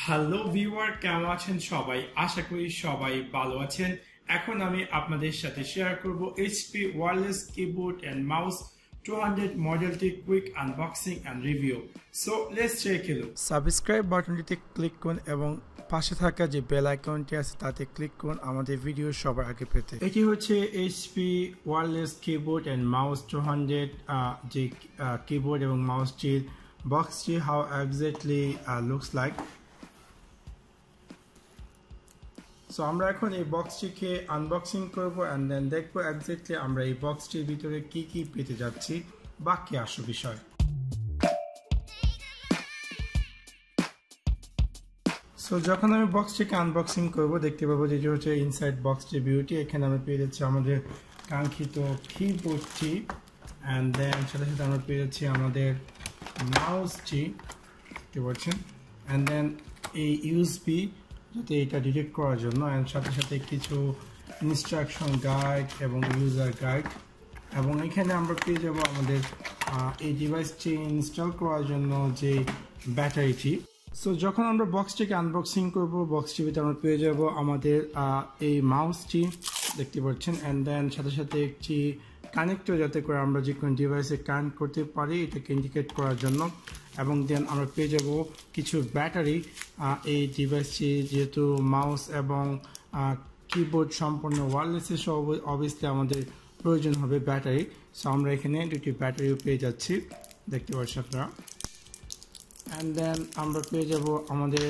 Hello viewer, কেমন আছেন সবাই? আশা করি সবাই ভালো আছেন। এখন আমি আপনাদের সাথে শেয়ার করব HP wireless keyboard and mouse 200 মডেলটি quick unboxing and review. So let's check it out. Subscribe বাটনটিতে ক্লিক করুন এবং পাশে থাকা যে বেল আইকনটি আছে তাতে ক্লিক করুন আমাদের ভিডিও সবার আগে পেতে। এটি হচ্ছে HP wireless keyboard and mouse 200 যে কিবোর্ড এবং মাউসটির বক্সটি how exactly looks like. So আমরা এখন এই বক্সটিকে আনবক্সিং করব এন্ড দেন দেখব এক্স্যাক্টলি আমরা এই বক্সটির ভিতরে কি কি পেতে যাচ্ছি বা কি আসল বিষয়। সো যখন আমি বক্সটিকে আনবক্সিং করব দেখতে পাবো যেটি হচ্ছে ইনসাইড বক্সটির ভিউটি। এখানে আমরা পেয়ে যাচ্ছি আমাদের কাঙ্ক্ষিত কিবোর্ডটি এন্ড দেন সাথে সাথে আমরা পেয়ে যাচ্ছি আমাদের মাউসটি, দেখতে পাচ্ছেন, এন্ড দেন এই ইউএসবি যাতে এটা ডিটেক্ট করার জন্য, এন্ড সাথে সাথে কিছু ইনস্ট্রাকশন গাইড এবং ইউজার গাইড, এবং এখানে আমরা পেয়ে যাব আমাদের এই ডিভাইসটি ইনস্টল করার জন্য যে ব্যাটারিটি। সো যখন আমরা বক্সটিকে আনবক্সিং করব বক্সটির ভিতরে আমরা পেয়ে যাব আমাদের এই মাউসটি, দেখতে পাচ্ছেন, এন্ড দেন সাথে সাথে একটি কানেক্টর যাতে করে আমরা যে কোনো ডিভাইসে কানেক্ট করতে পারি এটাকে ইন্ডিকেট করার জন্য, এবং দেন আমরা পেয়ে যাব কিছু ব্যাটারি। এই ডিভাইসটি যেহেতু মাউস এবং কিবোর্ড সম্পূর্ণ ওয়্যারলেসের সব অবভিয়াসলি আমাদের প্রয়োজন হবে ব্যাটারি। সো আমরা এখানে দুটি ব্যাটারিও পেয়ে যাচ্ছি, দেখতে পাচ্ছি আপনারা। অ্যান্ড দেন আমরা পেয়ে যাব আমাদের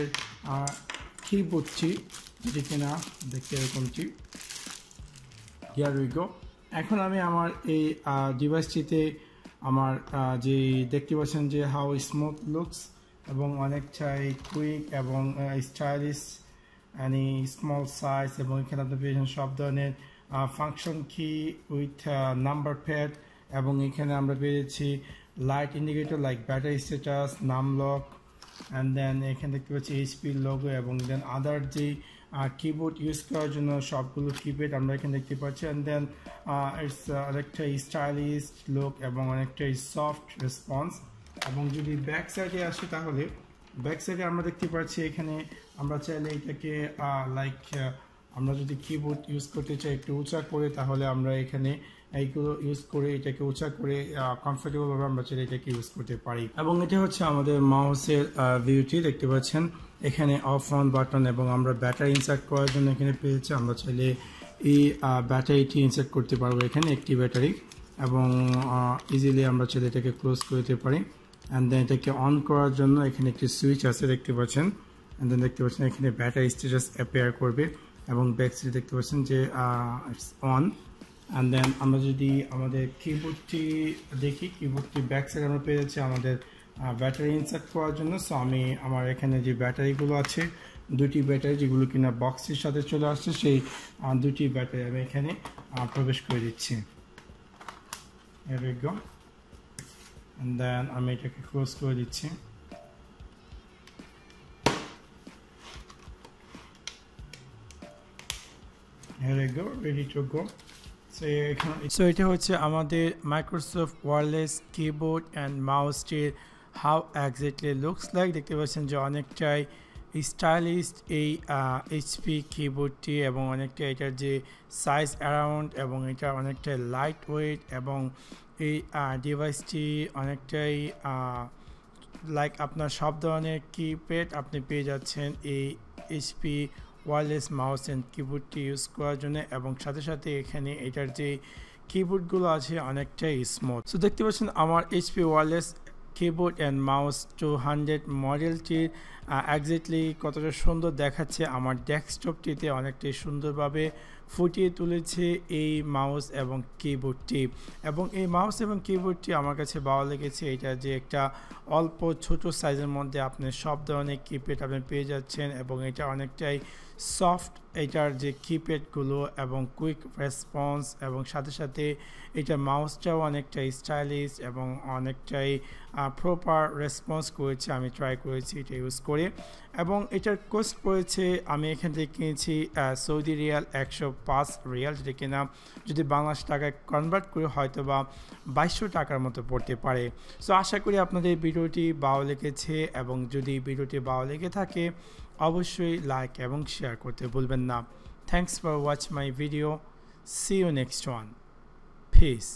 কিবোর্ডটি, যেটি কিনা দেখতে এরকমটি। Here we go. এখন আমি আমার এই ডিভাইসটিতে আমার যে দেখতে পাচ্ছেন যে হাউ স্মুথ লুকস এবং অনেকটাই কুইক এবং স্টাইলিশ, এনি স্মল সাইজ, এবং এখানে আপনি পেয়েছেন সব ধরনের ফাংশন কি উইথ নাম্বার প্যাড, এবং এখানে আমরা পেয়েছি light indicator like battery status, নাম লক, অ্যান্ড দেন এখানে দেখতে পাচ্ছি এইচপি লোগো, এবং দেন আদার যে কিবোর্ড ইউজ করার জন্য সবগুলো কিপ্যাড আমরা এখানে দেখতে পাচ্ছি। অ্যান্ড দেন ইটস অনেকটাই স্টাইলিশ লুক এবং অনেকটাই সফট রেসপন্স। এবং যদি ব্যাক সাইডে আসে তাহলে ব্যাক সাইডে আমরা দেখতে পাচ্ছি এখানে আমরা চাইলে এটাকে লাইক আমরা যদি কিবোর্ড ইউজ করতে চাই একটু উঁচা করে, তাহলে আমরা এখানে এইগুলো ইউজ করে এটাকে উঁচা করে কমফোর্টেবল ভাবে আমরা চাইলে এটাকে ইউজ করতে পারি। এবং এটা হচ্ছে আমাদের মাউসের ভিউটি, দেখতে পাচ্ছেন এখানে অফ অন বাটন, এবং আমরা ব্যাটারি ইনসার্ট করার জন্য এখানে পেয়েছি আমরা চাইলে এই ব্যাটারিটি ইনসার্ট করতে পারবো এখানে একটি ব্যাটারি, এবং ইজিলি আমরা চাইলে এটাকে ক্লোজ করতে পারি। অ্যান্ড দেন এটাকে অন করার জন্য এখানে একটি সুইচ আছে, দেখতে পাচ্ছেন। অ্যান্ড দেন দেখতে পাচ্ছেন এখানে ব্যাটারি স্ট্যাটাস অ্যাপিয়ার করবে, এবং ব্যাক সাইডে দেখতে পাচ্ছেন যে ইটস অন। অ্যান্ড দেন আমরা যদি আমাদের কিবোর্ডটি দেখি, কিবোর্ডটি ব্যাক সাইডে আমরা পেয়ে যাচ্ছি আমাদের ব্যাটারি ইনসার্ট করার জন্য। সো আমি আমার এখানে যে ব্যাটারিগুলো আছে, দুটি ব্যাটারি যেগুলো কিনা বক্সের সাথে চলে আসছে, সেই দুটি ব্যাটারি আমি এখানে প্রবেশ করে দিচ্ছি। Here we go. And then আমি এটাকে ক্লোজ করে দিচ্ছি। Here we go, ready to go. So এটা হচ্ছে আমাদের মাইক্রোসফট ওয়্যারলেস কিবোর্ড অ্যান্ড মাউসটির হাউ এক্স্যাক্টলি লুকস লাইক। দেখতে পাচ্ছেন যে অনেকটাই স্টাইলিশ এই এইচপি কিবোর্ডটি, এবং অনেকটা এটার যে সাইজ অ্যারাউন্ড, এবং এটা অনেকটাই লাইট ওয়েট, এবং এই ডিভাইসটি অনেকটাই লাইক আপনার সব ধরনের কিপ্যাড আপনি পেয়ে যাচ্ছেন এই এইচপি ওয়্যারলেস মাউস অ্যান্ড কিবোর্ডটি ইউজ করার জন্য, এবং সাথে সাথে এখানে এটার যে কিবোর্ডগুলো আছে অনেকটাই স্মুথ। সো দেখতে পাচ্ছেন আমার HP wireless keyboard and mouse 200 মডেলটির এক্স্যাক্টলি কতটা সুন্দর দেখাচ্ছে আমার ডেস্কটপটিতে, অনেকটাই সুন্দরভাবে ফুটিয়ে তুলেছে এই মাউস এবং কিবোর্ডটি। এবং এই মাউস এবং কিবোর্ডটি আমার কাছে ভালো লেগেছে, এটা যে একটা অল্প ছোট সাইজের মধ্যে আপনি সব ধরনের কিপ্যাড আপনি পেয়ে যাচ্ছেন, এবং এটা অনেকটাই সফট এটার যে কিপ্যাডগুলো, এবং কুইক রেসপন্স, এবং সাথে সাথে এটা মাউসটাও অনেকটাই স্টাইলিশ এবং অনেকটাই প্রপার রেসপন্স করেছে। আমি ট্রাই করেছি এটা ইউজ করে, এবং এটার কস্ট পড়েছে আমি এখান থেকে কিনেছি সৌদি রিয়াল 105 রিয়াল, যেটা কিনা যদি বাংলাদেশ টাকায় কনভার্ট করে হয়তো বা 2200 টাকার মতো পড়তে পারে। সো আশা করি আপনাদের ভিডিওটি ভালো লেগেছে, এবং যদি ভিডিওটি ভালো লেগে থাকে অবশ্যই লাইক এবং শেয়ার করতে ভুলবেন না। Thanks for watch my video. See you next one. Piece.